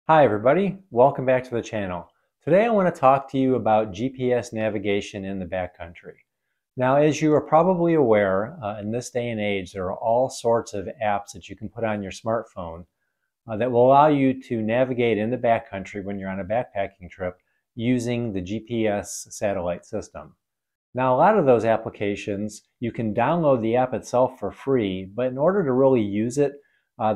Hi everybody, welcome back to the channel. Today I want to talk to you about GPS navigation in the backcountry. Now, as you are probably aware, in this day and age there are all sorts of apps that you can put on your smartphone that will allow you to navigate in the backcountry when you're on a backpacking trip using the GPS satellite system. Now, a lot of those applications, you can download the app itself for free, but in order to really use it,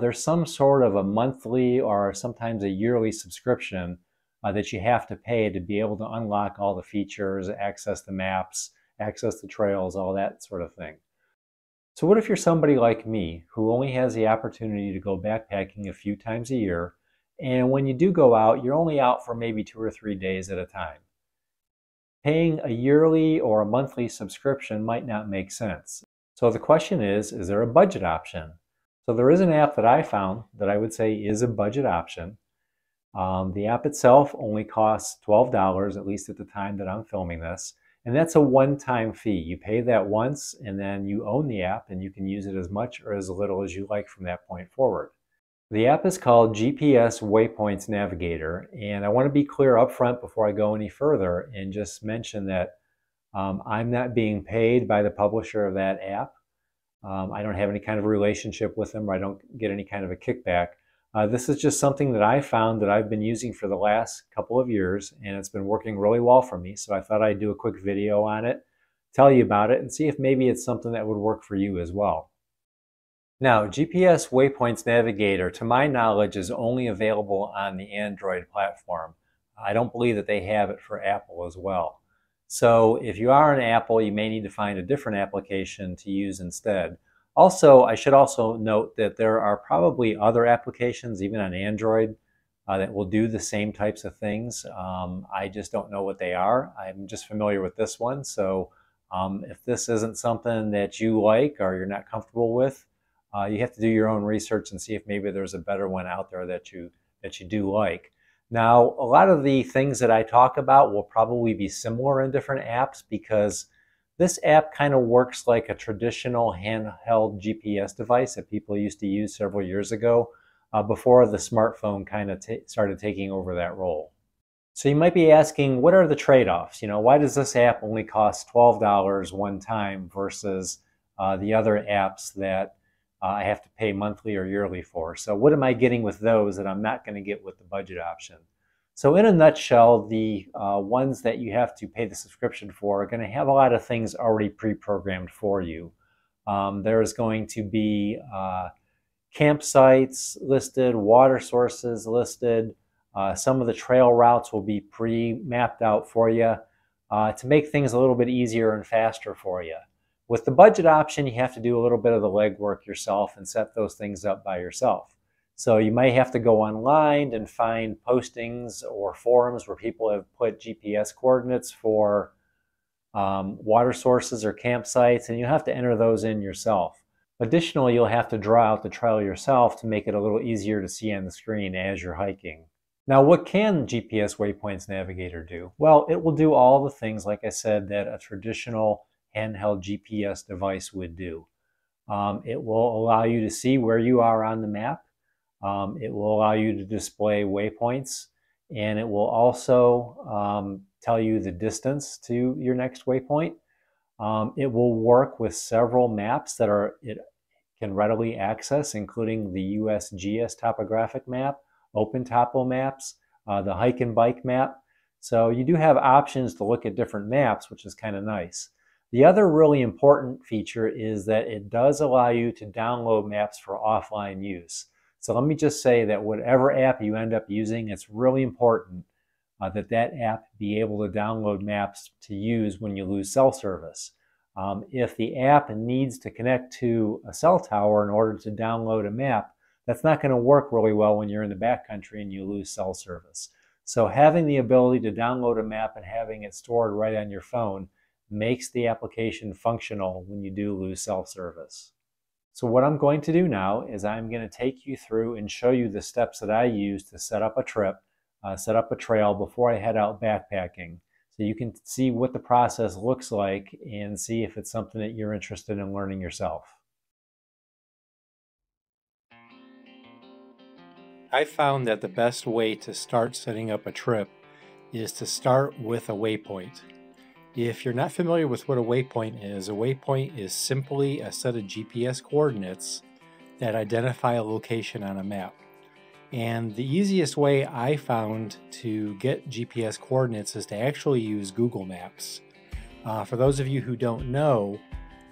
there's some sort of a monthly or sometimes a yearly subscription that you have to pay to be able to unlock all the features, access the maps, access the trails, all that sort of thing. So what if you're somebody like me who only has the opportunity to go backpacking a few times a year, and when you do go out, you're only out for maybe 2 or 3 days at a time? Paying a yearly or a monthly subscription might not make sense. So the question is there a budget option? So there is an app that I found that I would say is a budget option. The app itself only costs $12, at least at the time that I'm filming this, and that's a one-time fee. You pay that once and then you own the app and you can use it as much or as little as you like from that point forward. The app is called GPS Waypoints Navigator, and I want to be clear up front before I go any further and just mention that I'm not being paid by the publisher of that app. I don't have any kind of relationship with them, or I don't get any kind of a kickback. This is just something that I found that I've been using for the last couple of years, and it's been working really well for me, so I thought I'd do a quick video on it, tell you about it, and see if maybe it's something that would work for you as well. Now, GPS Waypoints Navigator, to my knowledge, is only available on the Android platform. I don't believe that they have it for Apple as well. So if you are on Apple, you may need to find a different application to use instead. Also, I should also note that there are probably other applications, even on Android, that will do the same types of things. I just don't know what they are. I'm just familiar with this one. So if this isn't something that you like or you're not comfortable with, you have to do your own research and see if maybe there's a better one out there that you do like. Now, a lot of the things that I talk about will probably be similar in different apps because this app kind of works like a traditional handheld GPS device that people used to use several years ago before the smartphone kind of started taking over that role. So you might be asking, what are the trade-offs? You know, why does this app only cost $12 one time versus the other apps that I have to pay monthly or yearly for? So what am I getting with those that I'm not going to get with the budget option? So in a nutshell, the ones that you have to pay the subscription for are going to have a lot of things already pre-programmed for you. There's going to be campsites listed, water sources listed. Some of the trail routes will be pre-mapped out for you to make things a little bit easier and faster for you. With the budget option, you have to do a little bit of the legwork yourself and set those things up by yourself. So you might have to go online and find postings or forums where people have put GPS coordinates for water sources or campsites, and you have to enter those in yourself. Additionally, you'll have to draw out the trail yourself to make it a little easier to see on the screen as you're hiking. Now, what can GPS Waypoints Navigator do? Well, it will do all the things, like I said, that a traditional handheld GPS device would do. It will allow you to see where you are on the map. It will allow you to display waypoints, and it will also tell you the distance to your next waypoint. It will work with several maps that it can readily access, including the USGS topographic map, OpenTopo maps, the hike and bike map. So you do have options to look at different maps, which is kind of nice. The other really important feature is that it does allow you to download maps for offline use. So let me just say that whatever app you end up using, it's really important that that app be able to download maps to use when you lose cell service. If the app needs to connect to a cell tower in order to download a map, that's not going to work really well when you're in the backcountry and you lose cell service. So having the ability to download a map and having it stored right on your phone makes the application functional when you do lose cell service. So what I'm going to do now is I'm going to take you through and show you the steps that I use to set up a trip, set up a trail before I head out backpacking. So you can see what the process looks like and see if it's something that you're interested in learning yourself. I found that the best way to start setting up a trip is to start with a waypoint. If you're not familiar with what a waypoint is simply a set of GPS coordinates that identify a location on a map. And the easiest way I found to get GPS coordinates is to actually use Google Maps. For those of you who don't know,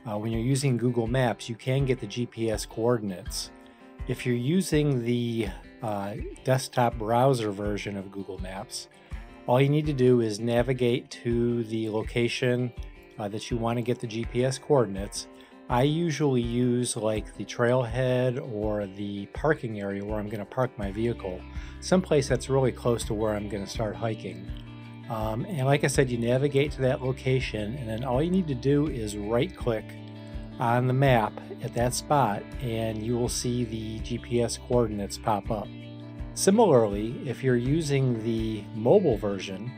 when you're using Google Maps, you can get the GPS coordinates. If you're using the desktop browser version of Google Maps, all you need to do is navigate to the location that you want to get the GPS coordinates. I usually use like the trailhead or the parking area where I'm going to park my vehicle, someplace that's really close to where I'm going to start hiking. And like I said, you navigate to that location, and then all you need to do is right click on the map at that spot and you will see the GPS coordinates pop up. Similarly, if you're using the mobile version,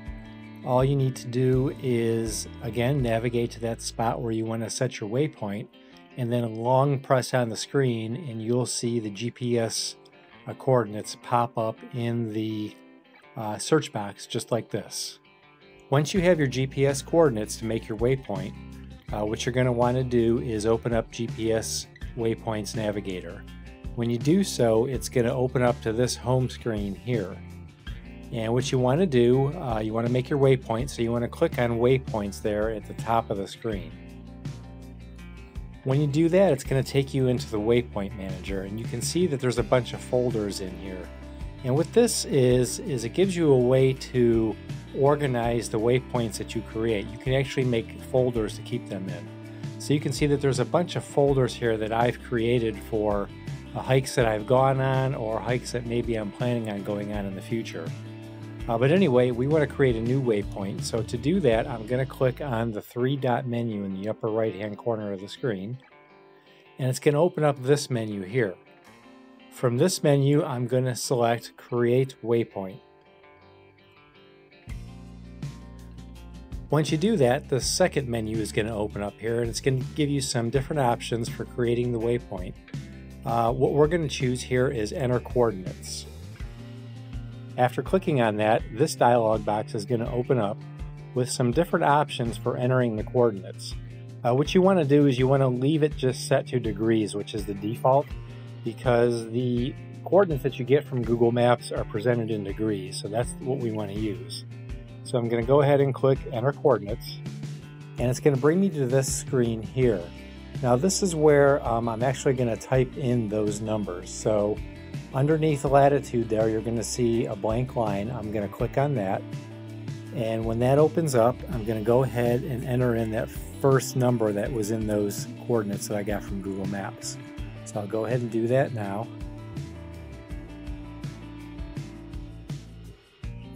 all you need to do is, again, navigate to that spot where you want to set your waypoint, and then long press on the screen and you'll see the GPS coordinates pop up in the search box just like this. Once you have your GPS coordinates to make your waypoint, what you're going to want to do is open up GPS Waypoints Navigator. When you do so, it's going to open up to this home screen here. And what you want to do, you want to make your waypoint, so you want to click on waypoints there at the top of the screen. When you do that, it's going to take you into the waypoint manager, and you can see that there's a bunch of folders in here. And what this is it gives you a way to organize the waypoints that you create. You can actually make folders to keep them in. So you can see that there's a bunch of folders here that I've created for hikes that I've gone on or hikes that maybe I'm planning on going on in the future. But anyway, we want to create a new waypoint. So to do that, I'm going to click on the three-dot menu in the upper right-hand corner of the screen. And it's going to open up this menu here. From this menu, I'm going to select Create Waypoint. Once you do that, the second menu is going to open up here, and it's going to give you some different options for creating the waypoint. What we're going to choose here is Enter Coordinates. After clicking on that, this dialog box is going to open up with some different options for entering the coordinates. What you want to do is you want to leave it just set to degrees, which is the default, because the coordinates that you get from Google Maps are presented in degrees, so that's what we want to use. So I'm going to go ahead and click Enter Coordinates, and it's going to bring me to this screen here. Now this is where I'm actually going to type in those numbers. So underneath the latitude there, you're going to see a blank line. I'm going to click on that, and when that opens up, I'm going to go ahead and enter in that first number that was in those coordinates that I got from Google Maps. So I'll go ahead and do that now.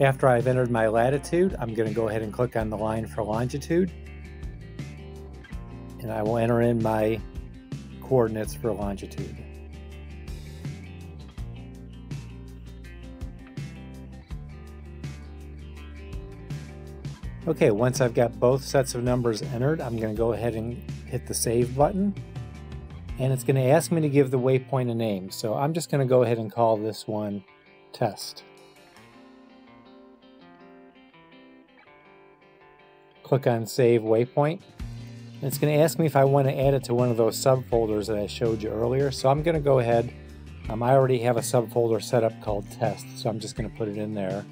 After I've entered my latitude, I'm going to go ahead and click on the line for longitude, and I will enter in my coordinates for longitude. Okay, once I've got both sets of numbers entered, I'm going to go ahead and hit the Save button, and it's going to ask me to give the waypoint a name. So I'm just going to go ahead and call this one Test. Click on Save Waypoint. And it's going to ask me if I want to add it to one of those subfolders that I showed you earlier. So I'm going to go ahead. I already have a subfolder set up called Test, so I'm just going to put it in there.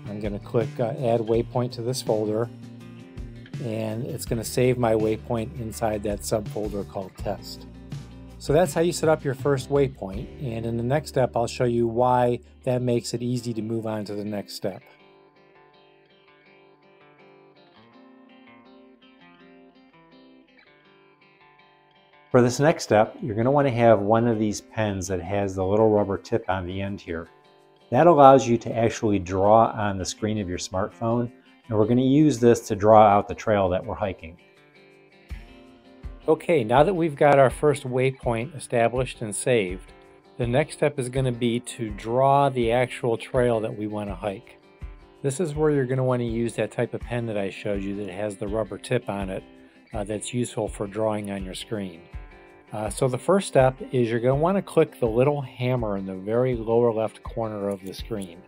I'm going to click Add Waypoint to this folder, and it's going to save my waypoint inside that subfolder called Test. So that's how you set up your first waypoint, and in the next step I'll show you why that makes it easy to move on to the next step. For this next step, you're going to want to have one of these pens that has the little rubber tip on the end here. That allows you to actually draw on the screen of your smartphone, and we're going to use this to draw out the trail that we're hiking. Okay, now that we've got our first waypoint established and saved, the next step is going to be to draw the actual trail that we want to hike. This is where you're going to want to use that type of pen that I showed you that has the rubber tip on it that's useful for drawing on your screen. So the first step is you're going to want to click the little hammer in the very lower left corner of the screen.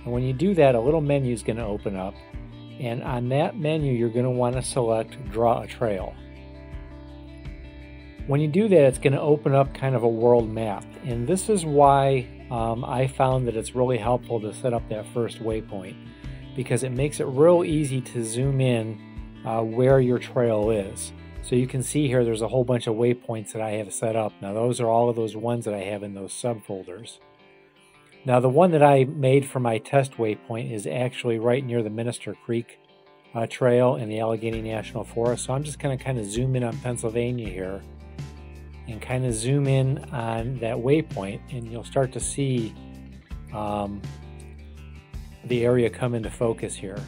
And when you do that, a little menu is going to open up. And on that menu, you're going to want to select Draw a Trail. When you do that, it's going to open up kind of a world map. And this is why I found that it's really helpful to set up that first waypoint, because it makes it real easy to zoom in where your trail is. So you can see here there's a whole bunch of waypoints that I have set up. Now those are all of those ones that I have in those subfolders. Now the one that I made for my test waypoint is actually right near the Minister Creek Trail in the Allegheny National Forest. So I'm just going to kind of zoom in on Pennsylvania here and kind of zoom in on that waypoint, and you'll start to see the area come into focus here.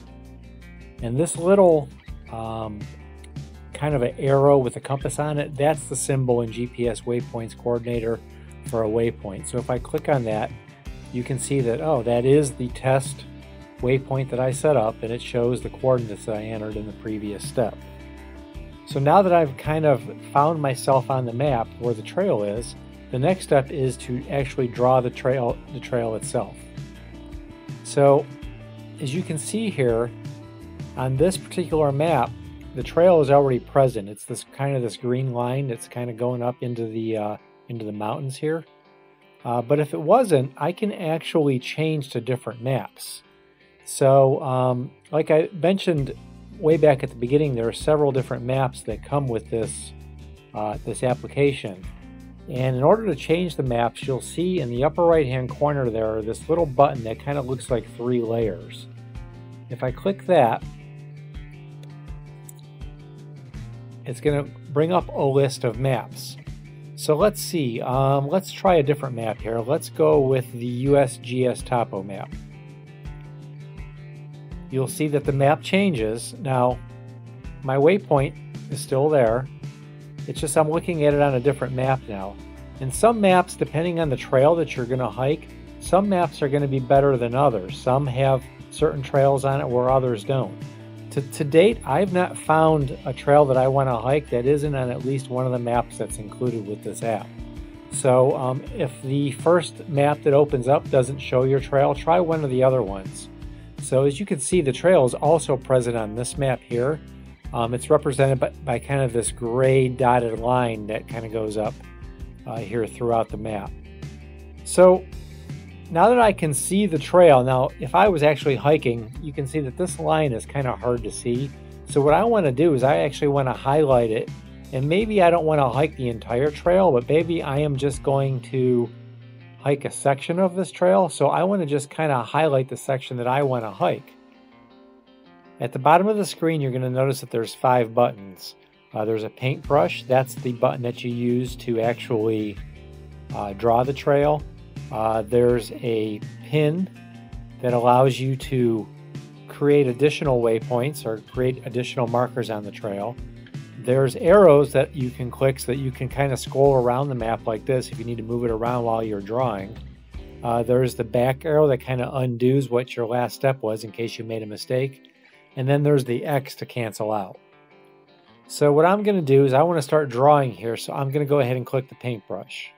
And this little kind of an arrow with a compass on it, that's the symbol in GPS Waypoints Coordinator for a waypoint. So if I click on that, you can see that, oh, that is the test waypoint that I set up, and it shows the coordinates that I entered in the previous step. So now that I've kind of found myself on the map where the trail is, the next step is to actually draw the trail itself. So as you can see here on this particular map, the trail is already present. It's this kind of this green line that's kind of going up into the mountains here. But if it wasn't, I can actually change to different maps. So like I mentioned way back at the beginning, there are several different maps that come with this application. And in order to change the maps, you'll see in the upper right hand corner there this little button that kind of looks like 3 layers. If I click that, it's going to bring up a list of maps. So let's see, let's try a different map here. Let's go with the USGS Topo map. You'll see that the map changes. Now, my waypoint is still there. It's just I'm looking at it on a different map now. And some maps, depending on the trail that you're going to hike, some maps are going to be better than others. Some have certain trails on it where others don't. To date, I've not found a trail that I want to hike that isn't on at least one of the maps that's included with this app. So if the first map that opens up doesn't show your trail, try one of the other ones. So as you can see, the trail is also present on this map here. It's represented by kind of this gray dotted line that kind of goes up here throughout the map. So now that I can see the trail, now if I was actually hiking, you can see that this line is kind of hard to see. So what I want to do is I actually want to highlight it, and maybe I don't want to hike the entire trail, but maybe I am just going to hike a section of this trail. So I want to just kind of highlight the section that I want to hike. At the bottom of the screen, you're going to notice that there's 5 buttons. There's a paintbrush. That's the button that you use to actually draw the trail. There's a pin that allows you to create additional waypoints or create additional markers on the trail. There's arrows that you can click so that you can kind of scroll around the map like this if you need to move it around while you're drawing. There's the back arrow that kind of undoes what your last step was in case you made a mistake. And then there's the X to cancel out. So what I'm going to do is I want to start drawing here, so I'm going to go ahead and click the paintbrush.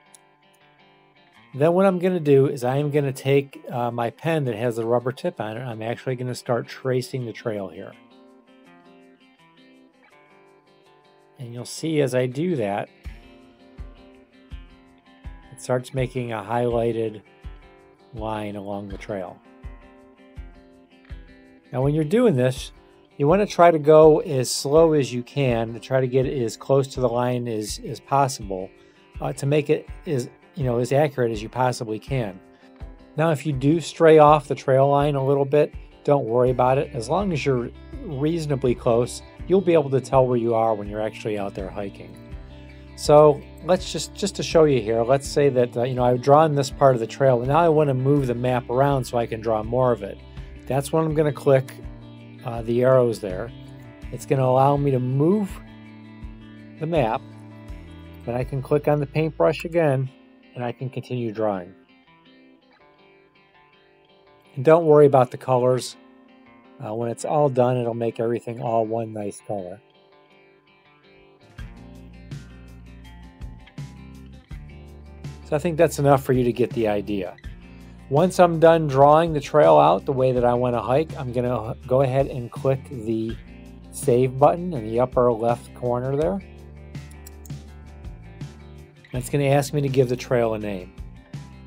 Then what I'm going to do is I am going to take my pen that has a rubber tip on it. I'm actually going to start tracing the trail here. And you'll see as I do that, it starts making a highlighted line along the trail. Now when you're doing this, you want to try to go as slow as you can to try to get it as close to the line as possible to make it as accurate as you possibly can. Now if you do stray off the trail line a little bit, don't worry about it. As long as you're reasonably close, you'll be able to tell where you are when you're actually out there hiking. So let's just to show you here, let's say that I've drawn this part of the trail, and now I want to move the map around so I can draw more of it. That's when I'm going to click the arrows there. It's going to allow me to move the map. Then I can click on the paintbrush again, and I can continue drawing. And don't worry about the colors. When it's all done, it'll make everything all one nice color. So I think that's enough for you to get the idea. Once I'm done drawing the trail out the way that I want to hike, I'm going to go ahead and click the Save button in the upper left corner there. And it's going to ask me to give the trail a name.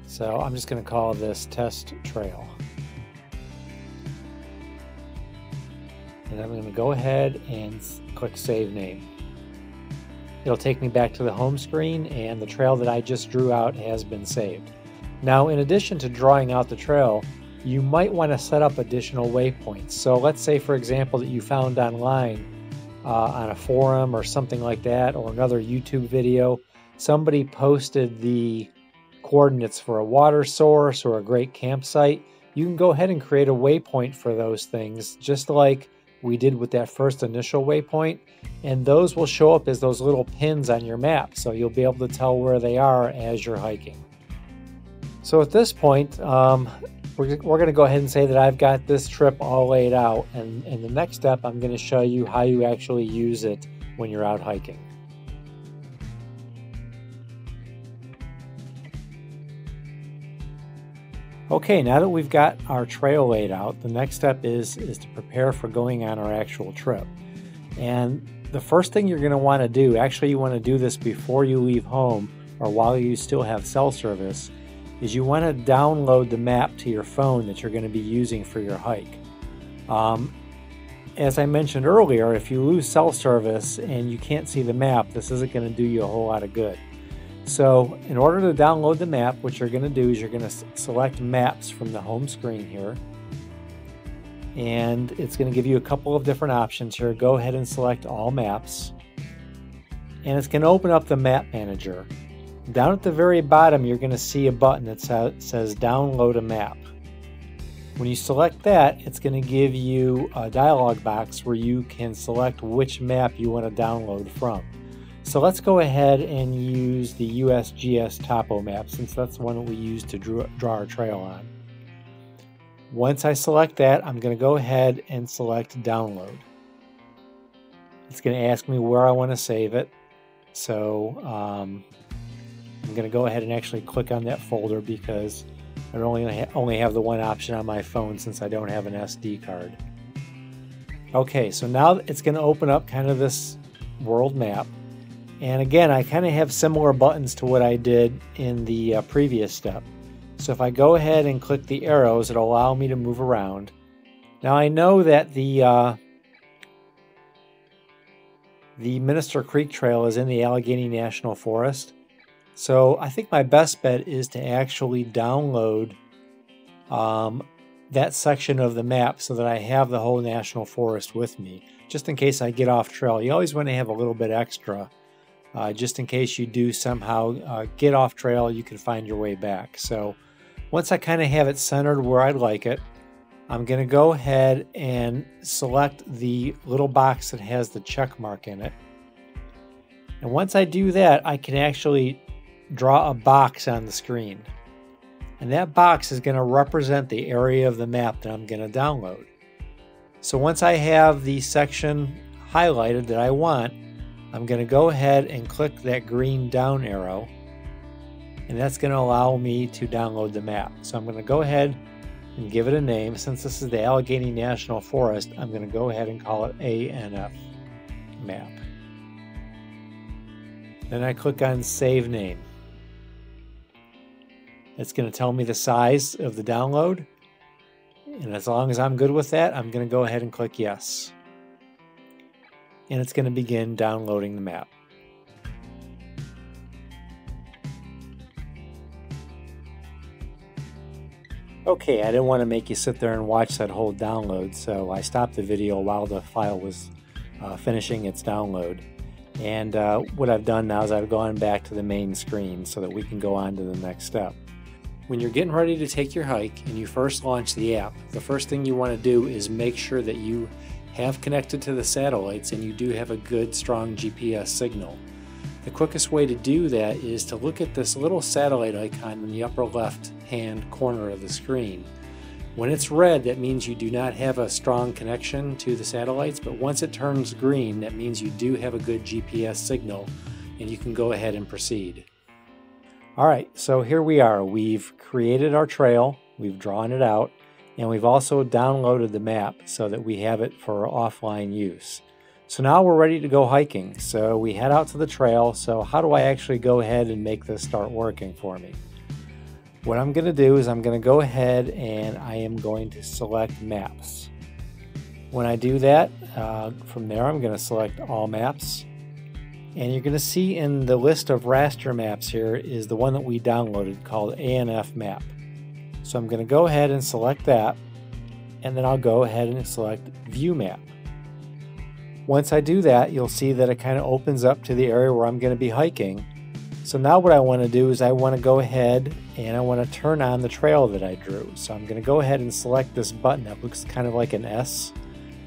So I'm just going to call this Test Trail. And I'm going to go ahead and click Save Name. It'll take me back to the home screen, and the trail that I just drew out has been saved. Now, in addition to drawing out the trail, you might want to set up additional waypoints. So let's say, for example, that you found online on a forum or something like that, or another YouTube video, somebody posted the coordinates for a water source or a great campsite. You can go ahead and create a waypoint for those things, just like we did with that first initial waypoint, and those will show up as those little pins on your map, so you'll be able to tell where they are as you're hiking. So at this point, we're going to go ahead and say that I've got this trip all laid out, and in the next step I'm going to show you how you actually use it when you're out hiking. Okay, now that we've got our trail laid out, the next step is to prepare for going on our actual trip. And the first thing you're going to want to do, actually you want to do this before you leave home or while you still have cell service, is you want to download the map to your phone that you're going to be using for your hike. As I mentioned earlier, if you lose cell service and you can't see the map, this isn't going to do you a whole lot of good. So in order to download the map, what you're going to do is you're going to select Maps from the home screen here. And it's going to give you a couple of different options here. Go ahead and select All Maps. And it's going to open up the Map Manager. Down at the very bottom, you're going to see a button that says Download a Map. When you select that, it's going to give you a dialog box where you can select which map you want to download from. So let's go ahead and use the USGS Topo map, since that's the one that we use to draw our trail on. Once I select that, I'm going to go ahead and select Download. It's going to ask me where I want to save it. So I'm going to go ahead and actually click on that folder because I only have the one option on my phone since I don't have an SD card. Okay, so now it's going to open up kind of this world map. And again, I kind of have similar buttons to what I did in the previous step. So if I go ahead and click the arrows, it'll allow me to move around. Now I know that the Minister Creek Trail is in the Allegheny National Forest. So I think my best bet is to actually download that section of the map so that I have the whole national forest with me, just in case I get off trail. You always want to have a little bit extra. Just in case you do somehow get off trail, you can find your way back. So once I kind of have it centered where I'd like it, I'm going to go ahead and select the little box that has the check mark in it. And once I do that, I can actually draw a box on the screen. And that box is going to represent the area of the map that I'm going to download. So once I have the section highlighted that I want, I'm going to go ahead and click that green down arrow, and that's going to allow me to download the map. So I'm going to go ahead and give it a name. Since this is the Allegheny National Forest, I'm going to go ahead and call it ANF map. Then I click on Save Name. It's going to tell me the size of the download, and as long as I'm good with that, I'm going to go ahead and click Yes. And it's going to begin downloading the map. Okay, I didn't want to make you sit there and watch that whole download, so I stopped the video while the file was finishing its download. And what I've done now is I've gone back to the main screen so that we can go on to the next step. When you're getting ready to take your hike and you first launch the app, the first thing you want to do is make sure that you have connected to the satellites and you do have a good strong GPS signal. The quickest way to do that is to look at this little satellite icon in the upper left hand corner of the screen. When it's red, that means you do not have a strong connection to the satellites, but once it turns green, that means you do have a good GPS signal and you can go ahead and proceed. All right, so here we are. We've created our trail, we've drawn it out, and we've also downloaded the map so that we have it for offline use. So now we're ready to go hiking. So we head out to the trail. So how do I actually go ahead and make this start working for me? What I'm going to do is I'm going to go ahead and I am going to select maps. When I do that, from there I'm going to select all maps. And you're going to see in the list of raster maps here is the one that we downloaded called ANF map. So I'm going to go ahead and select that, and then I'll go ahead and select view map. Once I do that, you'll see that it kind of opens up to the area where I'm going to be hiking. So now what I want to do is I want to go ahead and I want to turn on the trail that I drew. So I'm going to go ahead and select this button that looks kind of like an S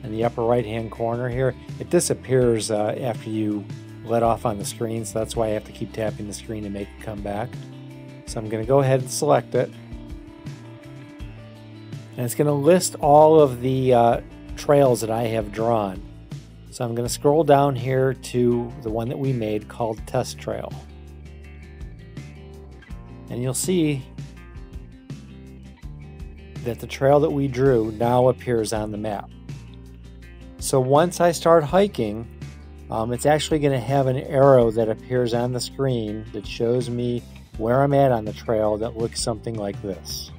in the upper right hand corner here. It disappears after you let off on the screen, so that's why I have to keep tapping the screen to make it come back. So I'm going to go ahead and select it, and it's going to list all of the trails that I have drawn. So I'm going to scroll down here to the one that we made called Test Trail, and you'll see that the trail that we drew now appears on the map. So once I start hiking, it's actually going to have an arrow that appears on the screen that shows me where I'm at on the trail that looks something like this.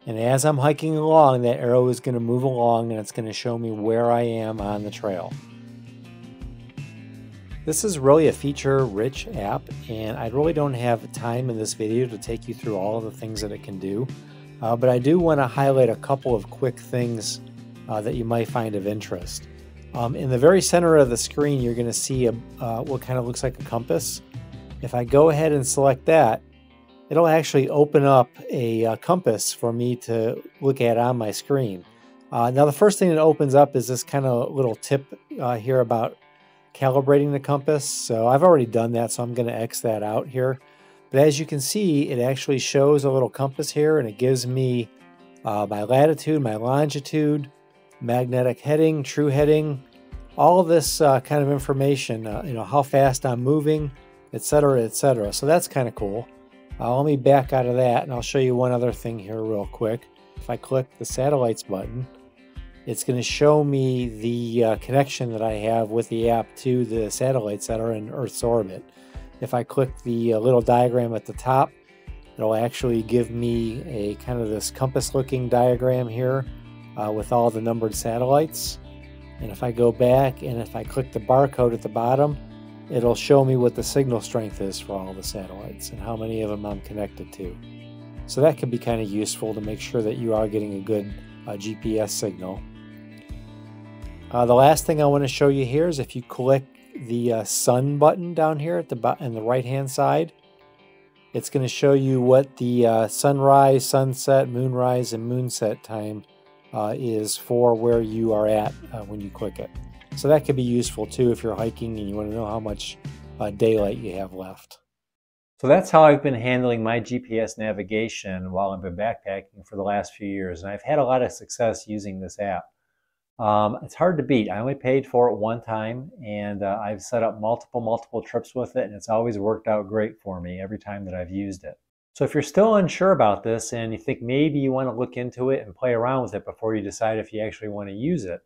And as I'm hiking along, that arrow is going to move along and it's going to show me where I am on the trail. This is really a feature-rich app, and I really don't have time in this video to take you through all of the things that it can do. But I do want to highlight a couple of quick things that you might find of interest. In the very center of the screen, you're going to see what kind of looks like a compass. If I go ahead and select that, it'll actually open up a compass for me to look at on my screen. Now the first thing that opens up is this kind of little tip here about calibrating the compass. So I've already done that, so I'm going to X that out here. But as you can see, it actually shows a little compass here, and it gives me my latitude, my longitude, magnetic heading, true heading, all of this kind of information, how fast I'm moving, etc., etc. So that's kind of cool. Let me back out of that, and I'll show you one other thing here real quick. If I click the satellites button, it's going to show me the connection that I have with the app to the satellites that are in Earth's orbit. If I click the little diagram at the top, it'll actually give me a kind of this compass looking diagram here with all the numbered satellites. And if I go back and if I click the barcode at the bottom, it'll show me what the signal strength is for all the satellites and how many of them I'm connected to. So that can be kind of useful to make sure that you are getting a good GPS signal. The last thing I want to show you here is if you click the sun button down here at on the right hand side, it's going to show you what the sunrise, sunset, moonrise, and moonset time is for where you are at when you click it. So that could be useful too if you're hiking and you want to know how much daylight you have left. So that's how I've been handling my GPS navigation while I've been backpacking for the last few years, and I've had a lot of success using this app. It's hard to beat. I only paid for it one time, and I've set up multiple trips with it, and it's always worked out great for me every time that I've used it. So if you're still unsure about this and you think maybe you want to look into it and play around with it before you decide if you actually want to use it,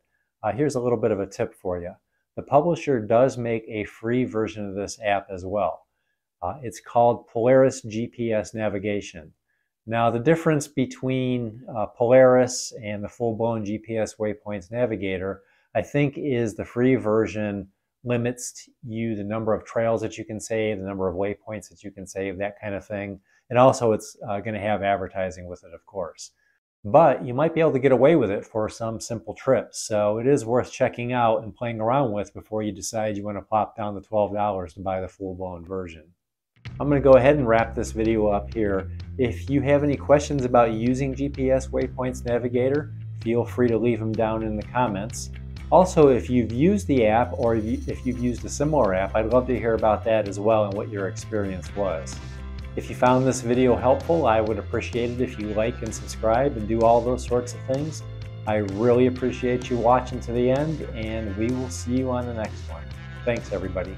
here's a little bit of a tip for you. The publisher does make a free version of this app as well. It's called Polaris GPS Navigation. Now, the difference between Polaris and the full-blown GPS Waypoints Navigator, I think, is the free version limits you the number of trails that you can save, the number of waypoints that you can save, that kind of thing. And also it's going to have advertising with it, of course. But you might be able to get away with it for some simple trips. So it is worth checking out and playing around with before you decide you want to plop down the $12 to buy the full-blown version. I'm going to go ahead and wrap this video up here. If you have any questions about using GPS Waypoints Navigator, feel free to leave them down in the comments. Also, if you've used the app or if you've used a similar app, I'd love to hear about that as well and what your experience was. If you found this video helpful, I would appreciate it if you like and subscribe and do all those sorts of things. I really appreciate you watching to the end, and we will see you on the next one. Thanks, everybody.